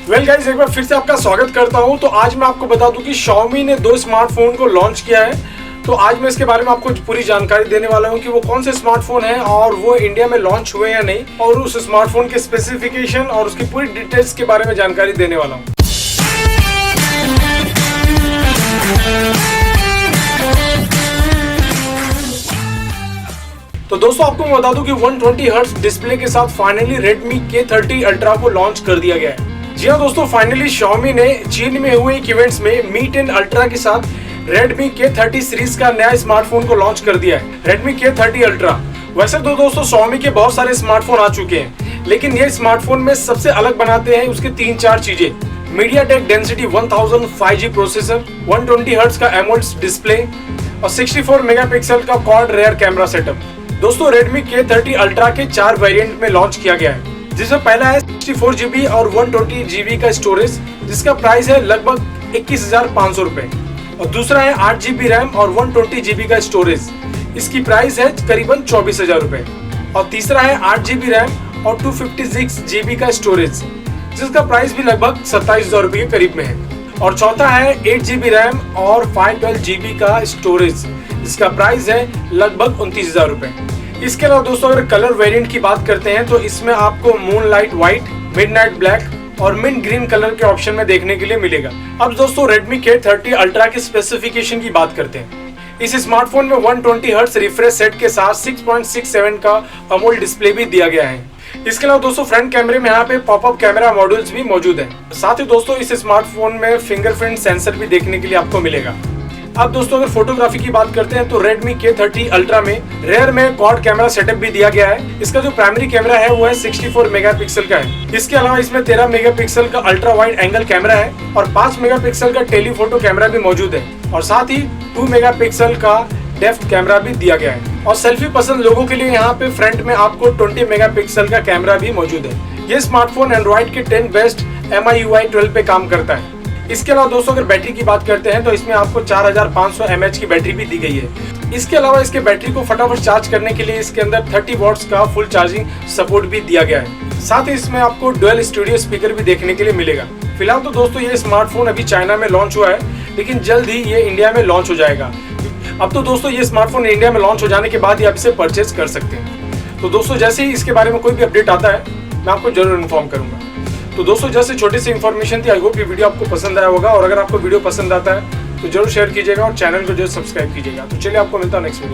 Well guys, एक बार फिर से आपका स्वागत करता हूं। तो आज मैं आपको बता दूं कि Xiaomi ने 2 स्मार्टफोन को लॉन्च किया है। तो आज मैं इसके बारे में आपको पूरी जानकारी देने वाला हूं कि वो कौन से स्मार्टफोन हैं और वो इंडिया में लॉन्च हुए या नहीं, और उस स्मार्टफोन के स्पेसिफिकेशन और उसकी पूरी डिटेल्स के बारे में जानकारी देने वाला हूं। तो दोस्तों, आपको मैं बता दूं कि 120 हर्ट्ज डिस्प्ले के साथ फाइनली Redmi K30 Ultra को लॉन्च कर दिया गया है। जी हाँ दोस्तों, फाइनली Xiaomi ने चीन में हुए एक इवेंट्स में Mi 10 Ultra के साथ Redmi K30 सीरीज का नया स्मार्टफोन को लॉन्च कर दिया है, Redmi K30 Ultra। वैसे तो दोस्तों Xiaomi के बहुत सारे स्मार्टफोन आ चुके हैं, लेकिन ये स्मार्टफोन में सबसे अलग बनाते हैं उसके 3-4 चीजें। MediaTek Dimensity 1000 5G processor, 120 hertz का AMOLED डिस्प्ले और 64 मेगापिक्सल का क्वाड रेयर कैमरा सेटअप। दोस्तों, Redmi K30 Ultra के 4 वेरिएंट में लॉन्च किया गया है, जिसमें पहला है 64 GB और 120 GB का स्टोरेज, जिसका प्राइस है लगभग 21,500 रुपए। और दूसरा है 8 GB रैम और 120 GB का स्टोरेज, इसकी प्राइस है करीबन 24,000 रुपए। और तीसरा है 8 GB रैम और 256 GB का स्टोरेज, जिसका प्राइस भी लगभग 27,000 रुपए के करीब में है। और चौथा है 8 GB रैम और 512 GB का स्टोरेज, जिसका प्राइस है लगभग 29,000 रुपए। इसके अलावा दोस्तों, अगर कलर वेरिएंट की बात करते हैं तो इसमें आपको मूनलाइट व्हाइट, मिडनाइट ब्लैक और मिंट ग्रीन कलर के ऑप्शन में देखने के लिए मिलेगा। अब दोस्तों, Redmi K30 Ultra के स्पेसिफिकेशन की बात करते हैं। इस स्मार्टफोन में 120 हर्ट्ज रिफ्रेश सेट के साथ 6.67 का AMOLED डिस्प्ले भी दिया गया है। इसके अलावा दोस्तों, फ्रंट कैमरे में यहाँ पे पॉपअप कैमरा मॉड्यूल्स भी मौजूद हैं। साथ ही दोस्तों, इस स्मार्टफोन में फिंगरप्रिंट सेंसर भी देखने के लिए आपको मिलेगा। अब दोस्तों, अगर फोटोग्राफी की बात करते हैं तो Redmi K30 Ultra में रेयर में क्वाड कैमरा सेटअप भी दिया गया है। इसका जो प्राइमरी कैमरा है वो है 64 मेगापिक्सल का है। इसके अलावा इसमें 13 मेगापिक्सल का अल्ट्रा वाइड एंगल कैमरा है और 5 मेगापिक्सल का टेलीफोटो कैमरा भी मौजूद है, और साथ ही 2 मेगापिक्सल का डेप्थ कैमरा भी दिया गया है। और सेल्फी पसंद लोगों के लिए यहाँ पे फ्रंट में आपको 20 मेगापिक्सल का कैमरा भी मौजूद है। ये स्मार्टफोन एंड्रॉइड के 10 बेस्ट MIUI 12 पे काम करता है। इसके अलावा दोस्तों, अगर बैटरी की बात करते हैं तो इसमें आपको 4500 mAh की बैटरी भी दी गई है। इसके अलावा इसके बैटरी को फटाफट चार्ज करने के लिए इसके अंदर 30 वॉट्स का फुल चार्जिंग सपोर्ट भी दिया गया है। साथ ही इसमें आपको डुअल स्टूडियो स्पीकर भी देखने के लिए मिलेगा। फिलहाल तो दोस्तों, ये स्मार्टफोन अभी चाइना में लॉन्च हुआ है, लेकिन जल्द ही ये इंडिया में लॉन्च हो जाएगा। अब तो दोस्तों, ये स्मार्टफोन इंडिया में लॉन्च हो जाने के बाद ही आप इसे परचेज कर सकते हैं। तो दोस्तों, जैसे ही इसके बारे में कोई भी अपडेट आता है मैं आपको जरूर इन्फॉर्म करूंगा। तो दोस्तों, जैसे छोटी सी इन्फॉर्मेशन थी, आई होप ये वीडियो आपको पसंद आया होगा। और अगर आपको वीडियो पसंद आता है तो जरूर शेयर कीजिएगा और चैनल को जो सब्सक्राइब कीजिएगा। तो चलिए, आपको मिलता है नेक्स्ट वीडियो।